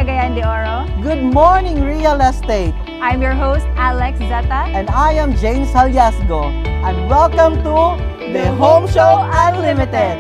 Cagayan de Oro. Good morning, real estate. I'm your host, Alex Zeta. And I am James Haliasgo. And welcome to the Home Show Unlimited.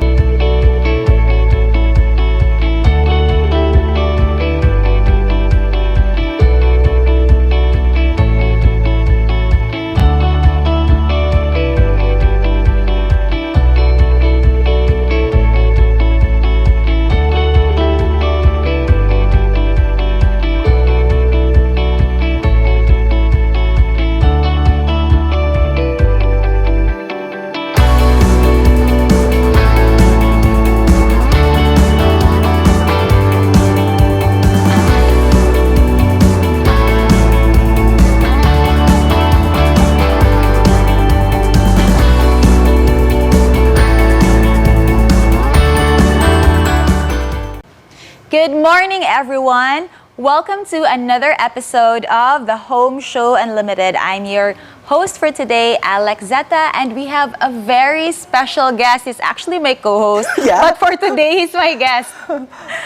Good morning, everyone. Welcome to another episode of the Home Show Unlimited. I'm your host for today, Alex Zeta, and we have a very special guest. He's actually my co-host, but for today, he's my guest.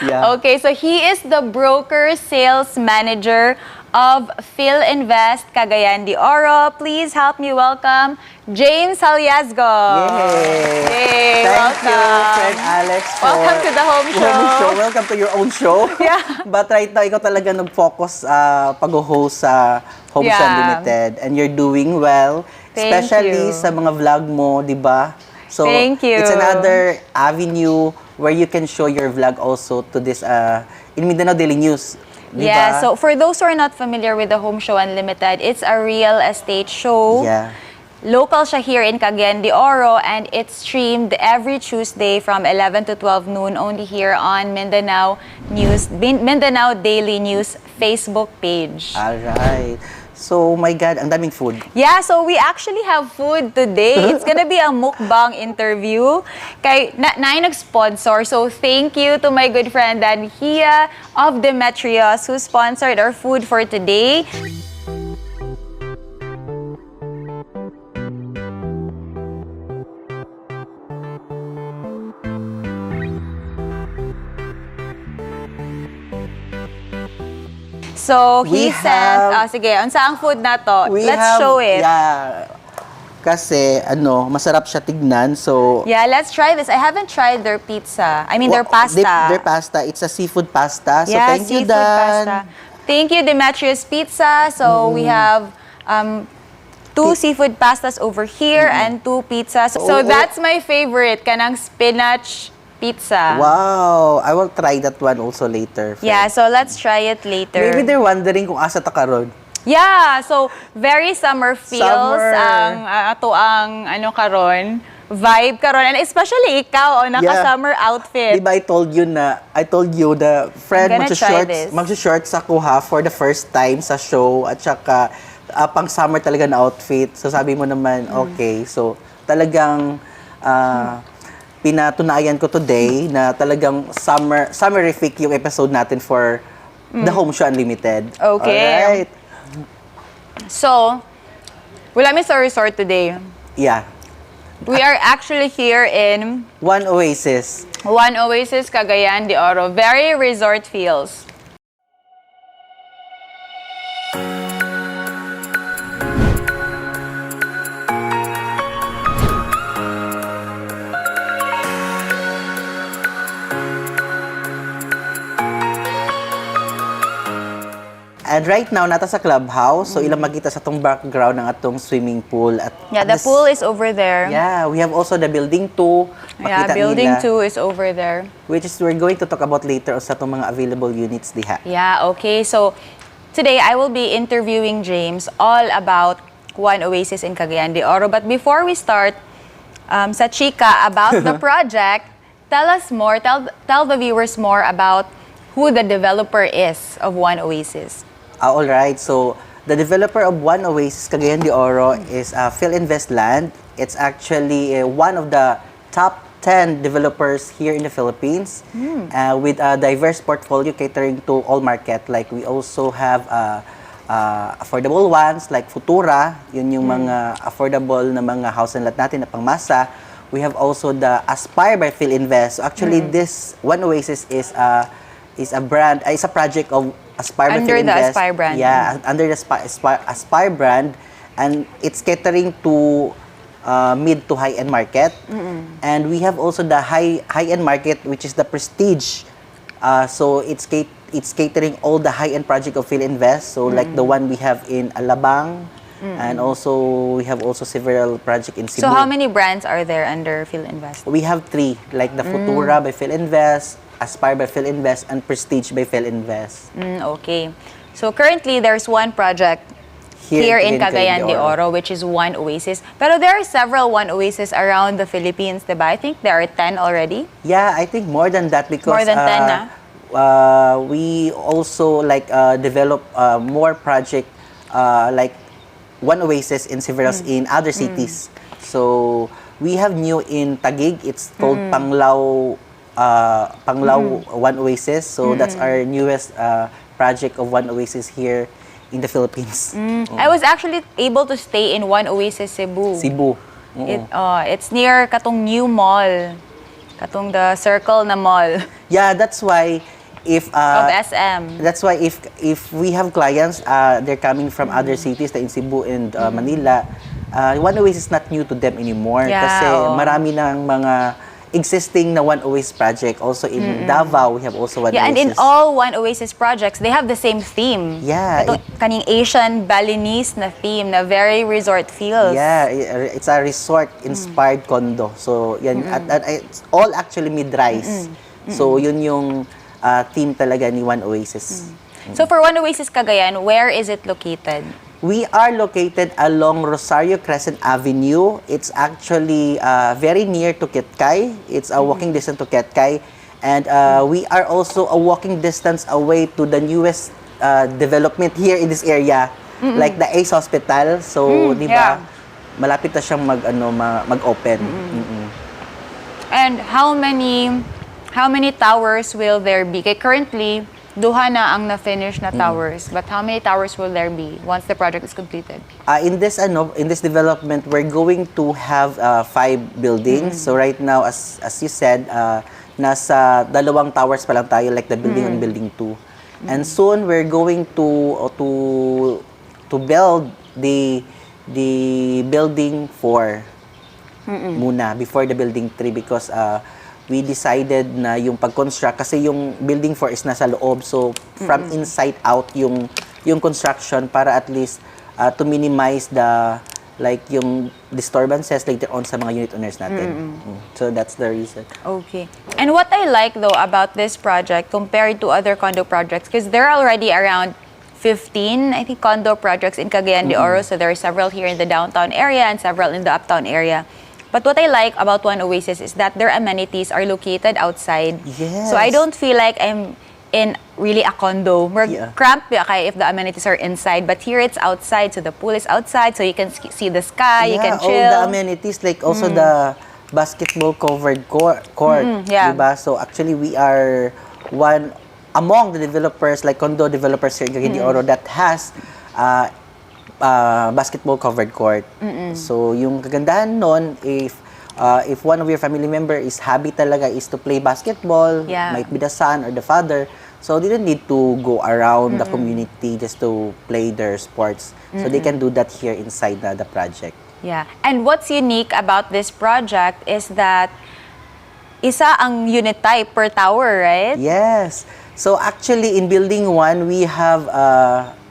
Okay, so he is the broker sales manager of PhilInvest Cagayan de Oro. Please help me welcome James Haliasgo. Yay! Thank you, friend Alex, for welcome to the Home Show. Welcome to your own show. Yeah. But right now, ikaw talaga nag-focus pag-host sa Home Show Unlimited. And you're doing well. Especially sa mga vlog mo, di ba? So, thank you. It's another avenue where you can show your vlog also to this in Mindanao Daily News. Diba? Yeah, so for those who are not familiar with the Home Show Unlimited, it's a real estate show. Yeah. Local siya here in Cagayan de Oro, and it's streamed every Tuesday from 11 to 12 noon only here on Mindanao Daily News Facebook page. Alright. So, my God, ang daming food. Yeah, so we actually have food today. It's gonna be a mukbang interview. Kay na nag-sponsor. So, thank you to my good friend Dan Hia of Demetrius who sponsored our food for today. So, he sent, sige, unsa ang food na to? Let's show it. Yeah, kasi, masarap siya tignan, so... Yeah, let's try this. I haven't tried their pizza. I mean, their pasta. Their pasta, it's a seafood pasta. So, yeah, thank you, Dan. Pasta. Thank you, Demetrius Pizza. So, we have 2 seafood pastas over here and 2 pizzas. So, that's my favorite, kanang spinach pizza. Wow! I will try that one also later. Friend. Yeah, so let's try it later. Maybe they're wondering kung asa ta karon. Yeah, so very summer feels ang karon, vibe karon, and especially ikaw naka-summer outfit. Diba I told you the friend magsi-shorts ako for the first time sa show at saka pang summer talaga na outfit. So sabi mo naman, okay. So talagang pinatunayan ko today na talagang summerific yung episode natin for the Home Show Unlimited. Okay. Alright. So, wala mi sa resort today. Yeah. We are actually here in One Oasis, Cagayan de Oro. Very resort feels. And right now, nata sa clubhouse. So, ilang makita sa itong background ng atong swimming pool. At the pool is over there. Yeah, we have also the building 2. Yeah, building 2 is over there. Which is we're going to talk about later sa itong mga available units diha. Yeah, okay. So, today I will be interviewing James all about One Oasis in Cagayan de Oro. But before we start, sa chika about the project, tell us more, tell the viewers more about who the developer is of One Oasis. All right. So, the developer of One Oasis Cagayan de Oro is PhilInvest Land. It's actually one of the top 10 developers here in the Philippines with a diverse portfolio catering to all market. Like we also have affordable ones like Futura, yun yung mga affordable na mga house and lot natin na pangmasa. We have also the Aspire by PhilInvest. So actually, this One Oasis is is a brand, is a project of Aspire by Under the Philinvest. Aspire brand. Yeah, under the Aspire brand, and it's catering to mid to high-end market. And we have also the high-end market, which is the Prestige. So it's catering all the high-end project of Philinvest. So like the one we have in Alabang, and also we have also several projects in Cebu. So how many brands are there under Philinvest? We have 3, like the Futura by Philinvest, Aspire by Philinvest, and Prestige by Philinvest. Okay. So currently, there's one project here in Cagayan de Oro, which is One Oasis. Pero there are several One Oasis around the Philippines, diba? I think there are 10 already. Yeah, I think more than that because More than 10 na? We also like develop more project like One Oasis in several in other cities. So we have new in Taguig. It's called Panglao One Oasis. So that's our newest project of One Oasis here in the Philippines. I was actually able to stay in One Oasis Cebu. Cebu. It's near katong new mall. Katong the Circle na mall Yeah, that's why if of SM. that's why if we have clients, they're coming from other cities like in Cebu and Manila, One Oasis is not new to them anymore. Yeah, Kasi oo. marami ng mga existing na One Oasis project. Also in Davao, we have also One Yeah, Oasis. and in all One Oasis projects, they have the same theme. Yeah, Katong kaning Asian Balinese na theme na very resort feels. Yeah, it's a resort-inspired condo. So, yan, at it's all actually mid-rise. So, yun yung theme talaga ni One Oasis. So for One Oasis Cagayan, where is it located? We are located along Rosario Crescent Avenue. It's actually very near to Ketkay. It's a walking distance to Ketkay. And we are also a walking distance away to the newest development here in this area, like the Ace Hospital. So, di ba, yeah. malapit na siyang mag-open. And how many towers will there be? Kaya currently, duha na ang na-finish na towers. But how many towers will there be once the project is completed? In this development, we're going to have 5 buildings. So right now, as you said, nasa 2 towers pa lang tayo, like the building on building 2. And soon we're going to build the building 4 muna before the building 3 because we decided na yung pag-construct kasi yung building 4 is nasa loob, so from inside out yung construction para at least to minimize yung disturbances later on sa mga unit owners natin. So that's the reason. Okay. And what I like though about this project compared to other condo projects, because there are already around 15, I think, condo projects in Cagayan de Oro. So there are several here in the downtown area and several in the uptown area. But what I like about One Oasis is that their amenities are located outside. Yes. So I don't feel like I'm in really a condo. We're cramped if the amenities are inside. But here it's outside. So the pool is outside. So you can see the sky. You can chill. All the amenities, like also the basketball covered court. Yeah. Diba? So actually we are one among the developers, like condo developers here in Cagayan de Oro that has basketball covered court. So yung kagandahan nun, if one of your family member is hobby talaga is to play basketball, might be the son or the father, so they don't need to go around the community just to play their sports. So they can do that here inside the project. Yeah. And what's unique about this project is that isa ang unit type per tower, right? Yes. So actually in building 1, we have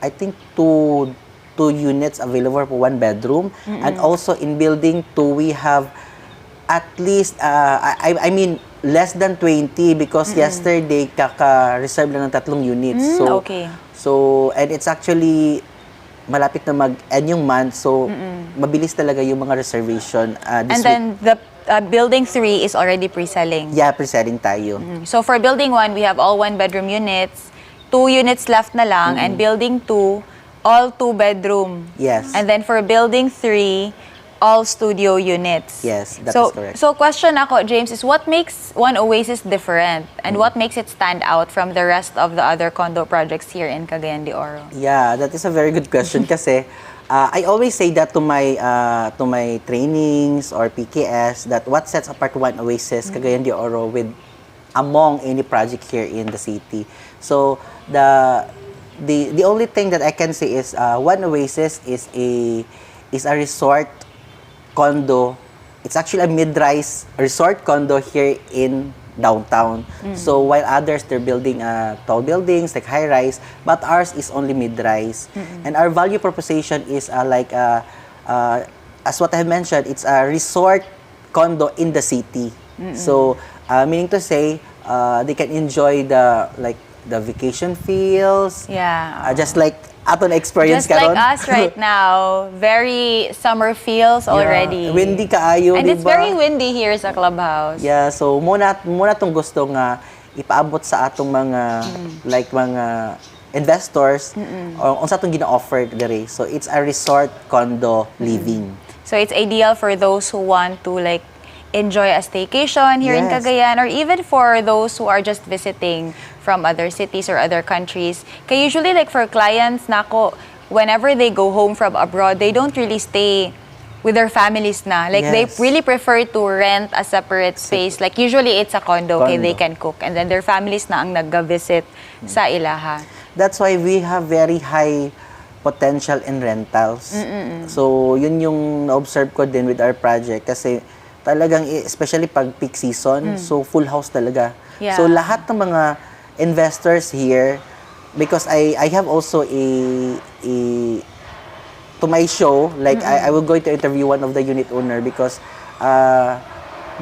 I think two units available for 1 bedroom. And also in building 2, we have at least, I mean, less than 20 because yesterday, kaka-reserve lang ng 3 units. So, okay. So, and it's actually malapit na mag-end yung month. So, mabilis talaga yung mga reservation. And then the building 3 is already pre-selling. Yeah, pre-selling tayo. So for building 1, we have all 1-bedroom units. 2 units left na lang. And building 2, all 2-bedroom. Yes. And then for building 3, all studio units. Yes, that is correct. So question ako, James, is what makes One Oasis different? And what makes it stand out from the rest of the other condo projects here in Cagayan de Oro? Yeah, that is a very good question kasi I always say that to my trainings or PKS that what sets apart One Oasis Cagayan de Oro with among any project here in the city. So the only thing that I can say is One Oasis is a resort condo. It's actually a mid-rise resort condo here in downtown. So while others, they're building tall buildings like high-rise, but ours is only mid-rise. And our value proposition is as what I have mentioned, it's a resort condo in the city. So meaning to say, they can enjoy the vacation feels. Yeah. Just like aton experience Just like karon. us right now, very summer feels already. Yeah. Windy kaayo, And it's diba? very windy here sa clubhouse. Yeah, so muna tong gusto nga ipaabot sa atong mga mga investors or unsa atong gina-offer diri. So it's a resort condo living. So it's ideal for those who want to like enjoy a staycation here in Yes. Cagayan, or even for those who are just visiting from other cities or other countries. Kaya usually like for clients nako, whenever they go home from abroad, they don't really stay with their families na. Like they Yes. really prefer to rent a separate space. Like usually it's a condo, okay, they can cook. And then their families na ang nagga-visit sa ilaha. That's why we have very high potential in rentals. So, yun yung na-observe ko din with our project kasi talagang, especially pag peak season, so full house talaga. Yeah. So, lahat ng mga investors here, because I have also to my show, like I will go to interview one of the unit owner because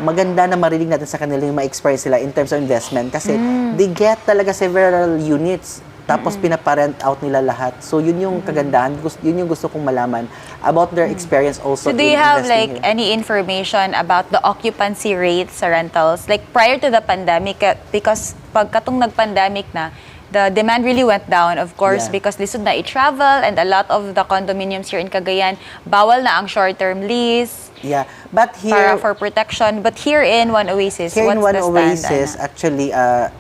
maganda na marinig natin sa kanila yung ma-experience sila in terms of investment kasi they get talaga several units tapos pinaparent out nila lahat. So yun yung kagandahan, yun yung gusto kong malaman about their experience also. So do you have investing like here. any information about the occupancy rates sa rentals? Like prior to the pandemic, because pagkatong nag-pandemic na, the demand really went down, of course, Yeah. because lisod na i-travel and a lot of the condominiums here in Cagayan, bawal na ang short-term lease Yeah, but para here for protection. But here in One Oasis, here what's in One the Oasis, stand?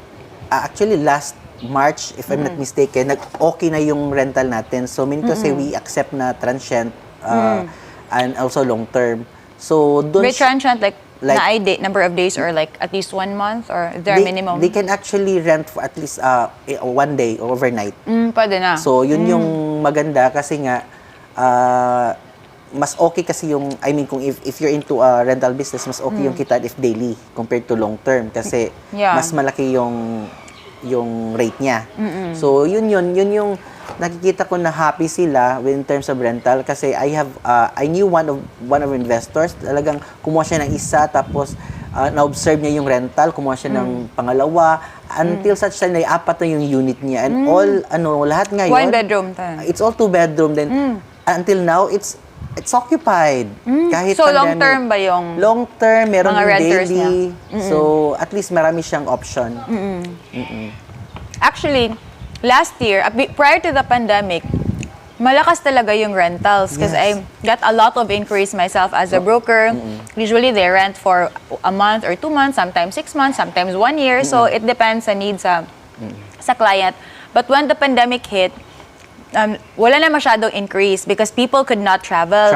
actually last March, if I'm not mistaken, okay na yung rental natin. So meaning to say we accept na transient and also long term. So doon With transient, like Like- na number of days or like at least 1 month or is there a minimum? they can actually rent for at least 1 day or overnight. Pwede na. So, yun yung maganda kasi nga, mas okay kasi yung, I mean, kung if you're into a rental business, mas okay yung kita if daily compared to long term kasi Yeah. mas malaki yung rate niya. So, yun yung nakikita ko na happy sila in terms of rental kasi I knew one of investors, talagang kumuha siya ng isa tapos na-observe niya yung rental, kumuha siya ng pangalawa until such time na 4 na yung unit niya and lahat ngayon 1 bedroom tayo. it's all 2 bedroom then until now it's occupied kahit So, pandemic. long term ba yung Long term, meron mga yung renters daily. So, at least marami siyang option. Actually, last year, prior to the pandemic, malakas talaga yung rentals because Yes. I got a lot of inquiries myself as a broker. Usually, they rent for a month or 2 months, sometimes 6 months, sometimes 1 year. So, it depends sa needs sa client. But when the pandemic hit, wala na masyadong increase because people could not travel.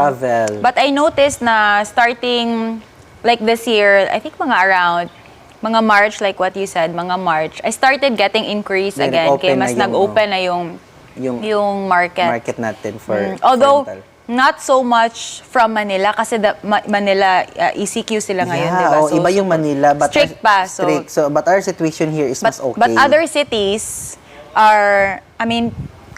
But I noticed na starting like this year, I think mga March, like what you said, mga March, I started getting inquiries May again. nag-open Kaya na mas yung, nag-open na yung market. market natin for Although, rental. not so much from Manila kasi Manila, ECQ sila ngayon, Yeah, di ba? oh, iba yung Manila. But strict pa. So, strict. So, but our situation here is mas okay. But other cities are,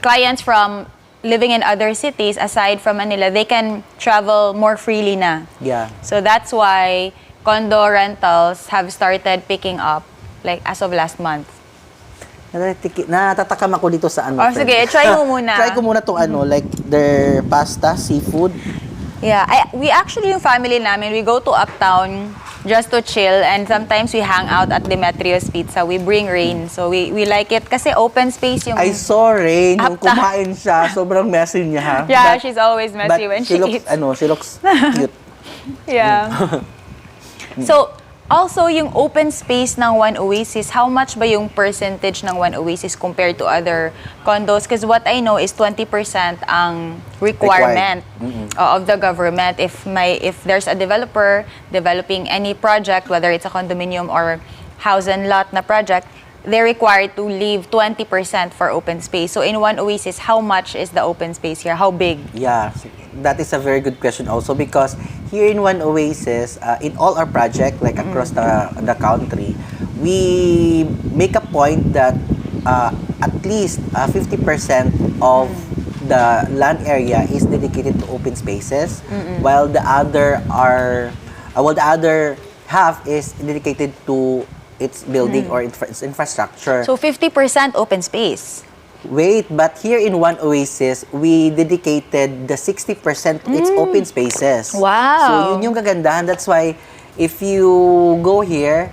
clients from living in other cities aside from Manila, they can travel more freely na. Yeah. So that's why condo rentals have started picking up like as of last month. Natatakam ako dito sa ano. Oh, friend. sige, try mo muna. Try ko muna tong like their pasta, seafood. Yeah, we actually, yung family namin, we go to Uptown just to chill and sometimes we hang out at Demetrius Pizza. We bring Rain. So we like it kasi open space yung... I saw Rain, yung Uptown. kumain siya, sobrang messy niya ha. Yeah, But- she's always messy when she looks, eats. she looks cute. Yeah. So, also, yung open space ng One Oasis, how much ba yung percentage ng One Oasis compared to other condos? Because what I know is 20% ang requirement of the government. If there's a developer developing any project, whether it's a condominium or house and lot na project, they're required to leave 20% for open space. So in One Oasis, how much is the open space here? How big? Yeah, that is a very good question also because here in One Oasis, in all our project, like across the country, we make a point that at least 50% of the land area is dedicated to open spaces, while the other half is dedicated to its building or its infrastructure. So 50% open space. Wait, but here in One Oasis, we dedicated the 60% to its open spaces. Wow. So yun yung kagandahan. That's why if you go here,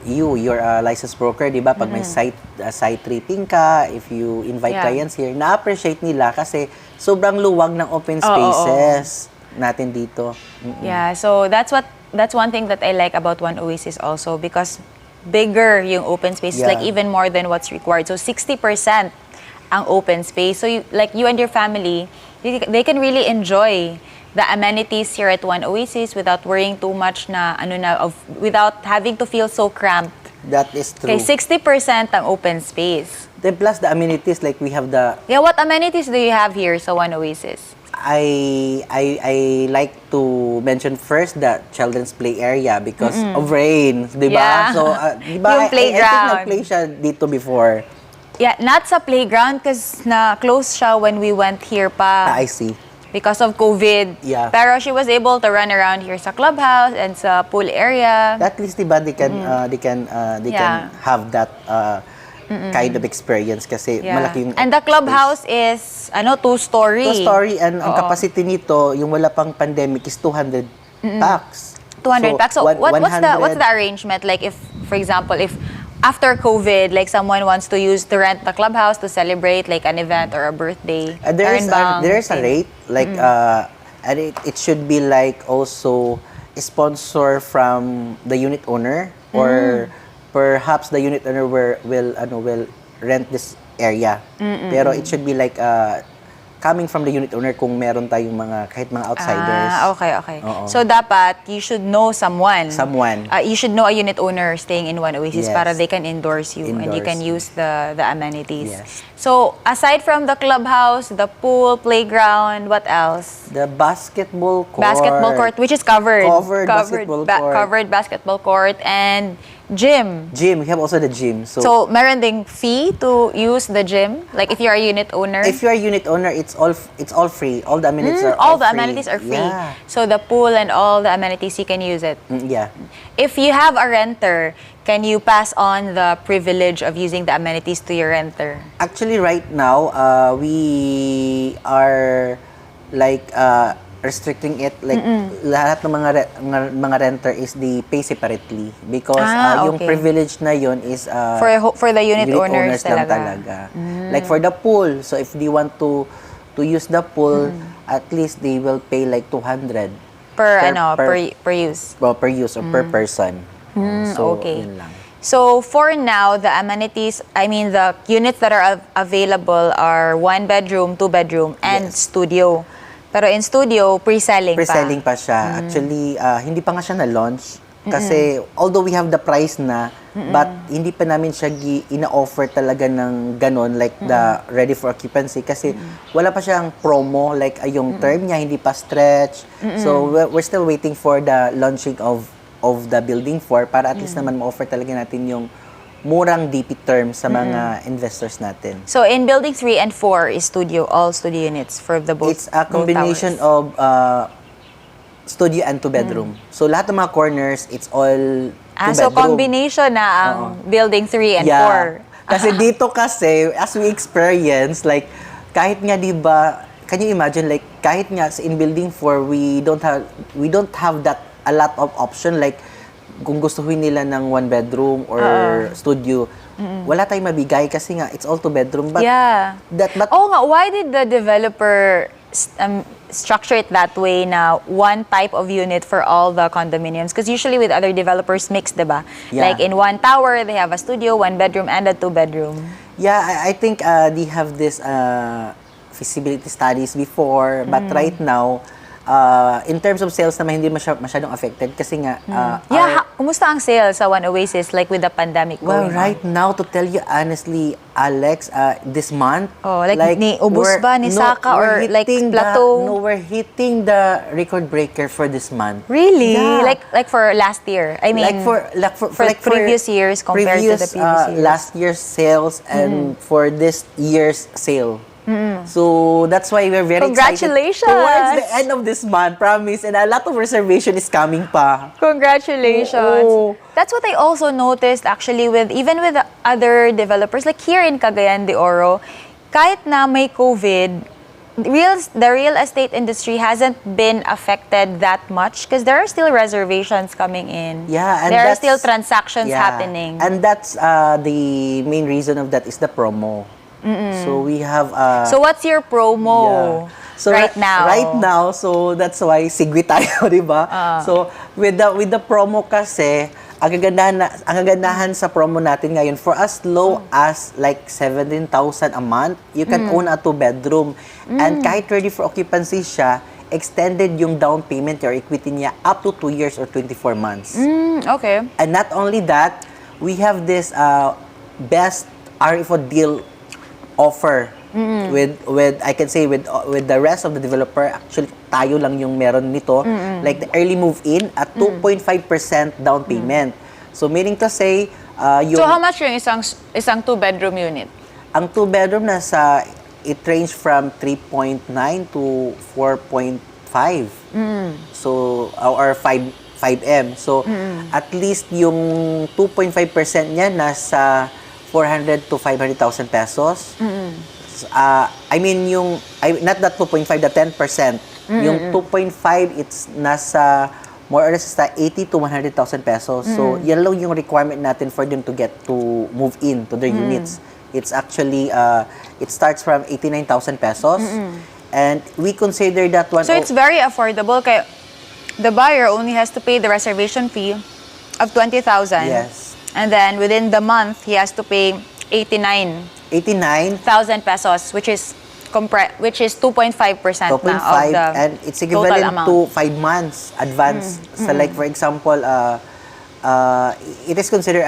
you're a licensed broker, di ba? Pag may site tripping ka, if you invite clients here, na-appreciate nila kasi sobrang luwag ng open spaces natin dito. Yeah, so that's one thing that I like about One Oasis also because bigger yung open space, Yeah. like even more than what's required. So 60% ang open space. So you and your family, they can really enjoy the amenities here at One Oasis without worrying too much without having to feel so cramped. That is true. Okay, 60% ang open space. Then plus the amenities, like we have the Yeah, what amenities do you have here sa One Oasis? I like to mention first the children's play area because of rain, di ba? Yeah. So, di ba? Yung I playground. think nag-play siya dito before. Yeah, not sa playground because na-close siya when we went here pa. I see. Because of COVID. Yeah. Pero she was able to run around here sa clubhouse and sa pool area. At least, di ba, they can Yeah. have that kind of experience kasi Yeah. malaki yung And the clubhouse is 2-story. Two-story and ang capacity nito, yung wala pang pandemic is 200 packs. 200 packs. So what's 100 the arrangement? Like if, for example, if after COVID, like someone wants to rent the clubhouse to celebrate like an event or a birthday. There's a rate like and it should be like also a sponsor from the unit owner or perhaps the unit owner will rent this area. Pero it should be like coming from the unit owner kung meron tayong kahit mga outsiders. Okay. Oo. So dapat you should know someone. Someone. You should know a unit owner staying in One Oasis Yes. para they can endorse you and you can use the amenities. Yes. So aside from the clubhouse, the pool, playground, what else? The basketball court. Basketball court, which is covered. Covered basketball court. Covered basketball court and gym. Gym. We have also the gym. So meron ding fee to use the gym? Like if you're a unit owner? If you're a unit owner, it's all free. All the amenities are all the free. amenities are free. Yeah. So the pool and all the amenities, you can use it. Yeah. If you have a renter, can you pass on the privilege of using the amenities to your renter? Actually, right now, we are like restricting it. Like lahat ng mga renter is they pay separately because yung okay. privilege na yun is For the unit owners lang talaga. Like for the pool, so if they want to use the pool, at least they will pay like 200 Per use. per use or per person. So, Okay. yun lang. So for now, the amenities, the units that are available are 1 bedroom, 2 bedroom, and Yes. studio. Pero in studio, pre-selling pa. Pre-selling pa siya. Actually, hindi pa nga siya na-launch. Kasi, although we have the price na, but hindi pa namin siya ina-offer talaga ng ganon, like the ready for occupancy. Kasi, wala pa siyang promo, like yung term niya, hindi pa stretch. So, we're still waiting for the launching of the building 4 para at least naman ma-offer talaga natin yung murang DP term sa mga investors natin. So in building 3 and 4 is all studio units for the both. It's a combination both of studio and 2-bedroom. So lahat ng mga corners, it's all 2-bedroom. So combination na ang building 3 and 4. Kasi dito kasi, as we experience, like, kahit nga diba, can you imagine, like, kahit nga in building 4, we don't have that a lot of option, like, kung gustuhin nila ng 1-bedroom or studio, wala tayong mabigay kasi nga, it's all 2-bedroom. But, why did the developer structure it that way na one type of unit for all the condominiums? Because usually with other developers, mixed, diba? Yeah. Like in one tower, they have a studio, 1-bedroom, and a 2-bedroom. Yeah, I think they have this feasibility studies before, but right now, in terms of sales naman, hindi masyadong affected kasi nga, Kumusta ang sales sa One Oasis like with the pandemic well, going right on? now, to tell you honestly, Alex, this month, Oh, like ni ubos ba ni Saka or like plateau? We're hitting the record breaker for this month. Really? Yeah. Like for last year? I mean, for previous years compared to the previous years. last year's sales and for this year's sale. So that's why we're very excited Congratulations! towards the end of this month, promise. And a lot of reservation is coming pa. Congratulations. Oo. That's what I also noticed actually even with the other developers like here in Cagayan de Oro, kahit na may COVID, the real estate industry hasn't been affected that much because there are still reservations coming in. Yeah, and there are that's- still transactions yeah. happening. And that's the main reason of that is the promo. So we have So what's your promo So right now? Right now, so that's why sigwi tayo, di ba? So with the promo kasi, ang kagandahan sa promo natin ngayon, for as low as like 17,000 a month, you can own a 2-bedroom. And kahit ready for occupancy siya, extended yung down payment or equity niya up to 2 years or 24 months. Okay. And not only that, we have this best RFO deal offer with I can say with the rest of the developer. Actually tayo lang yung meron nito, like the early move in at 2.5% down payment. So meaning to say yung So how much yung isang 2-bedroom unit? ang 2-bedroom nasa it range from 3.9 to 4.5. So or 5M. So at least yung 2.5% niya nasa 400 to 500,000 pesos. I mean not that 2.5, the 10%. Yung 2.5 it's nasa more or less sa 80 to 100,000 pesos. So yan lang yung requirement natin for them to get to move in to their units. It's actually it starts from 89,000 pesos. And we consider that one So it's very affordable kaya the buyer only has to pay the reservation fee of 20,000. Yes. And then within the month, he has to pay 89,000 89, pesos, which is 2.5% na 2.5, of the and it's total equivalent amount. to 5 months advance. So like for example, it is considered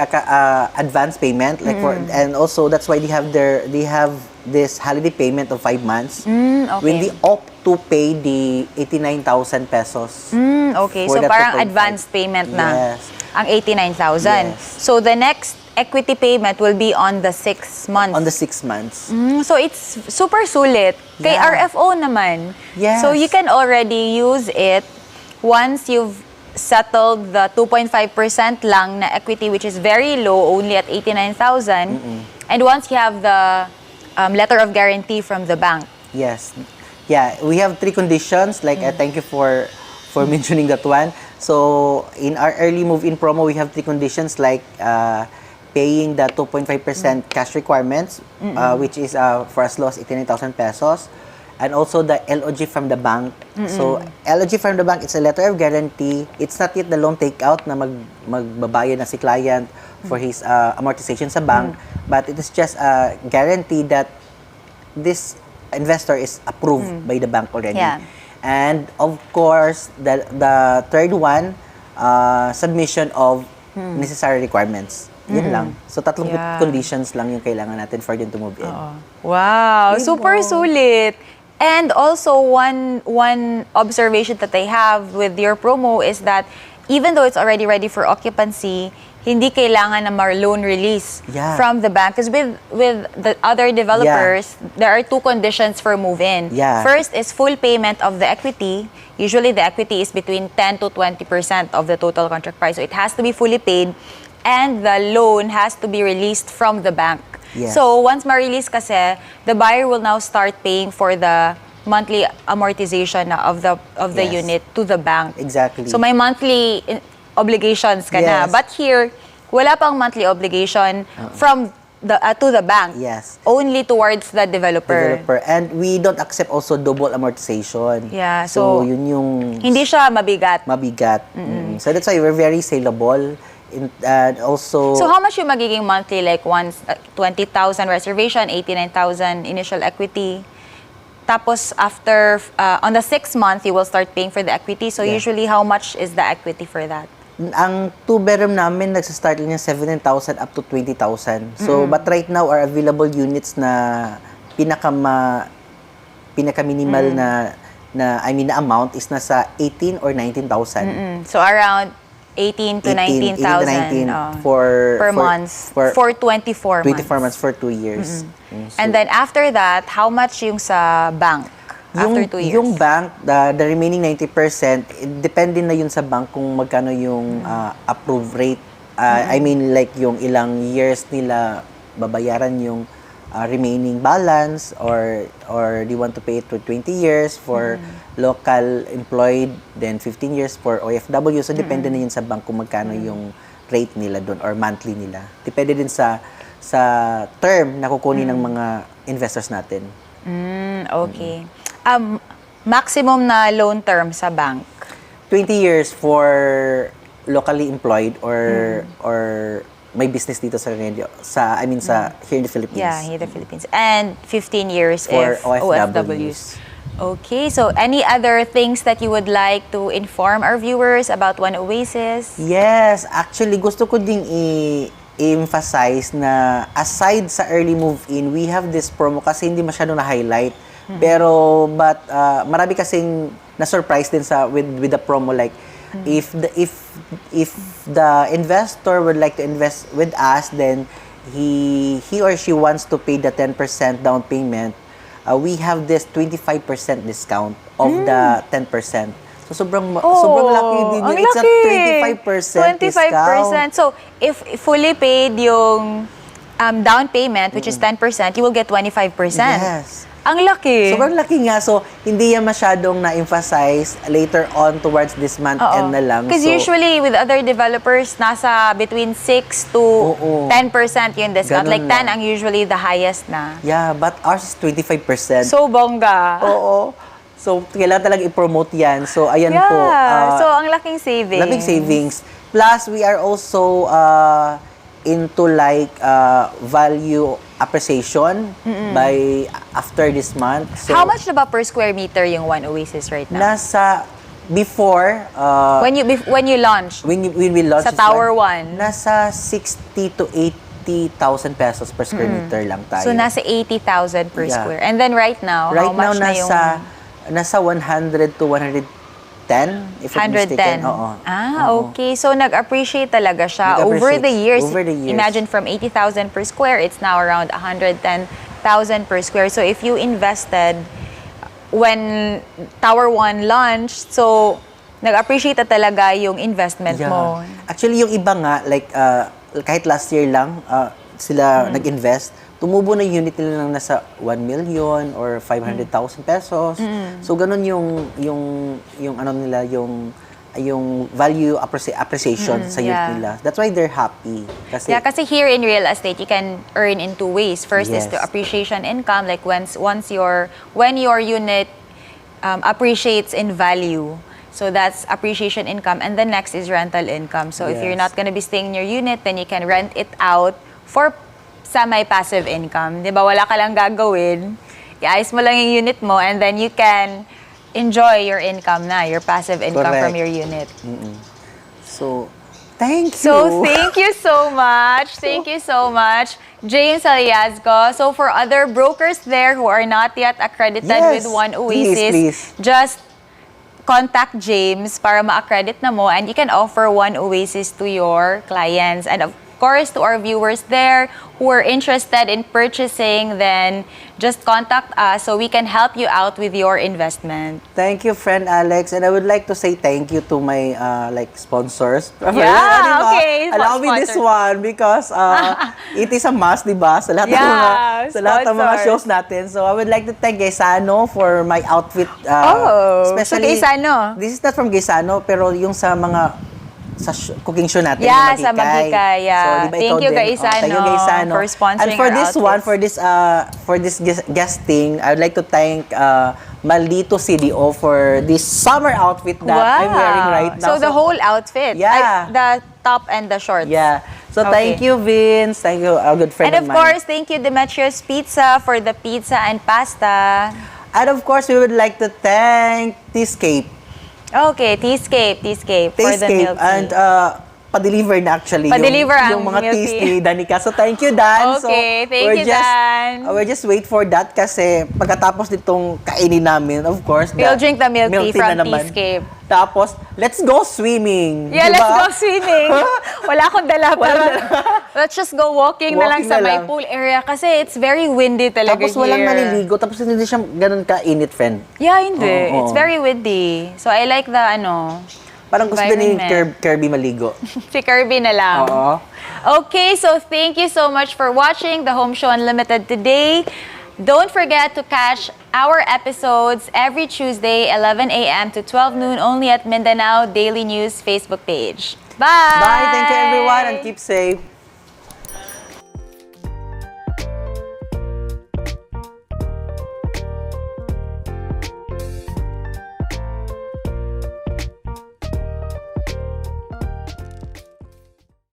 advance payment, like and also that's why they have this holiday payment of 5 months. Okay. When they opt to pay the 89,000 pesos. Okay, for so the parang 2.5. advance payment na Yes. ang 89,000. Yes. So the next equity payment will be on the 6 months. On the 6 months. So it's super sulit. Kay Yeah. RFO naman. Yes. So you can already use it once you've settled the 2.5% lang na equity, which is very low, only at 89,000. And once you have the letter of guarantee from the bank. Yes. Yeah, we have 3 conditions. Like, thank you for mentioning that one. So, in our early move-in promo, we have 3 conditions like paying the 2.5% cash requirements, which is for as low as 89,000 pesos. And also the LOG from the bank. So, LOG from the bank, it's a letter of guarantee. It's not yet the loan takeout na magbabayad na si client for his amortization sa bank. But it is just a guarantee that this investor is approved by the bank already. Yeah. And of course, the third one, submission of necessary requirements. Yun lang. So, tatlong Yeah. conditions lang yung kailangan natin for them to move in. Wow, Diba? super sulit. And also one observation that I have with your promo is that even though it's already ready for occupancy, hindi kailangan na loan release Yeah. from the bank. Because with the other developers, there are 2 conditions for move-in. Yeah. First is full payment of the equity. Usually the equity is between 10 to 20% of the total contract price. So it has to be fully paid and the loan has to be released from the bank. Yes. So once ma-release kasi, the buyer will now start paying for the monthly amortization of the Yes. unit to the bank. Exactly. So may monthly obligations ka na. Yes. But here, wala pang monthly obligation from the to the bank. Yes. Only towards the developer. And we don't accept also double amortization. Yeah, So, so yun yung Hindi siya mabigat. mabigat. So, that's why we're very saleable. And also, So how much yung magiging monthly? Like once 20,000 reservation, 89,000 initial equity. Tapos after, on the 6th month, you will start paying for the equity. So Yeah. usually, how much is the equity for that? Ang 2-bedroom namin, nagsastart lang yung 17,000 up to 20,000. So, but right now, our available units na pinaka-minimal na amount is nasa 18 or 19,000. So around 18 to 19,000 per month for 24 months. 24 months for 2 years. So, And then after that, how much yung sa bank after 2 years? Yung bank, the remaining 90%, depende na yun sa bank kung magkano yung approve rate. I mean, like yung ilang years nila babayaran yung remaining balance, or do you want to pay it for 20 years for local employed, then 15 years for OFW. So, depende na yun sa bank kung magkano yung rate nila doon or monthly nila. Depende din sa term na kukunin ng mga investors natin. Okay. Maximum na loan term sa bank? 20 years for locally employed or may business dito sa here in the Philippines. Yeah, here in the Philippines. And 15 years For if OFWs. Okay, so any other things that you would like to inform our viewers about One Oasis? Yes, actually gusto ko ding i-emphasize na aside sa early move-in, we have this promo kasi hindi masyadong na-highlight. Pero marami kasing na-surprise din with the promo, like if the investor would like to invest with us, then he or she wants to pay the 10% down payment, we have this 25% discount of the 10%. So sobrang laki din yun. It's a 25% discount. So if fully paid yung down payment, which is 10%, you will get 25%. Yes. Ang laki. Sobrang laki nga. So, hindi yan masyadong na-emphasize later on towards this month end na lang. Because usually with other developers, nasa between 6 to 10% yung discount. Ganun Like 10 lang. ang usually the highest na. Yeah, but ours is 25%. So bongga. Oo. So, kailangan talaga i-promote yan. So, ayan Yeah. po. So ang laking savings. Labing savings. Plus, we are also into like value appreciation by after this month. So, How much na ba per square meter yung One Oasis right now? nasa before When you launched? when we launched Sa this Tower one, 1? nasa 60 to 80,000 pesos per square meter lang tayo. So nasa 80,000 per Yeah. square. And then right now, how Right now, much na yung nasa 100 to 110, if I'm 110? mistaken. Oo. Oo. Okay. So nag-appreciate talaga siya over the Nag-appreciate years. over the years. Imagine from 80,000 per square, it's now around 110,000 per square. So if you invested when Tower 1 launched, so nag-appreciate na talaga yung investment mo. Actually, yung iba nga, like, kahit last year lang, sila nag-invest, tumubo na yung unit nila ng nasa 1 million or 500,000 pesos. So, ganun yung ano nila, yung value appreciation sa unit yeah. nila. That's why they're happy. Kasi, Yeah, kasi here in real estate, you can earn in two ways. First is Yes. the appreciation income, like when your unit appreciates in value. So that's appreciation income. And the next is rental income. So if you're Yes. not gonna be staying in your unit, then you can rent it out for semi-passive income. Di ba? Wala ka lang gagawin. I-ayos mo lang yung unit mo and then you can enjoy your income na, your passive income from Correct. your unit. so, thank you. So, thank you so much. Thank you so much, James Aliasgo. So, for other brokers there who are not yet accredited Yes, with One please, Oasis, please. just contact James para ma-accredit na mo and you can offer One Oasis to your clients. And of course, to our viewers there who are interested in purchasing, then just contact us so we can help you out with your investment. Thank you, friend Alex. And I would like to say thank you to my sponsors. Yeah, okay. Allow me this Sponsors. one because it is a must, di ba? Sa lahat ng Yeah, sa lahat ng mga sponsors. shows natin. So I would like to thank Gaisano for my outfit. So Gaisano? This is not from Gaisano, pero yung sa mga cooking show natin. Yeah, yung sa Magikay, yeah. So, di ba Thank ikaw you, din? Gaisano, Thank you, Gaisano. for sponsoring And for our this one, outfits. for this guesting, I would like to thank Maldito CDO for this summer outfit that I'm wearing right now. So the whole outfit? Yeah. The top and the shorts? Yeah. So Okay. thank you, Vince. Thank you, a good friend And of of mine. course, thank you, Demetrius Pizza, for the pizza and pasta. And of course, we would like to thank Teascape. Okay, Teascape for the milk tea. And pa-deliver na actually Pa-deliver ang yung mga milk teas tea. ni Danica. So thank you, Dan. Okay, thank we're you, Dan. We're just wait for that kasi pagkatapos nitong kainin namin, of course, We'll drink the milk tea from na naman. Teascape. Tapos, let's go swimming. Yeah, Diba? let's go swimming. Wala akong dala para let's just go walking na lang Walking sa na my lang. pool area kasi it's very windy talaga Tapos here. walang naliligo. Tapos hindi siya ganun ka-init, friend. Yeah, hindi. Oo. It's very windy. So I like the Parang gusto din ni environment. Kirby maligo. Si Kirby na lang. Oo. Okay, so thank you so much for watching the Home Show Unlimited today. Don't forget to catch our episodes every Tuesday, 11 a.m. to 12 noon, only at Mindanao Daily News Facebook page. Bye! Bye! Thank you, everyone, and keep safe.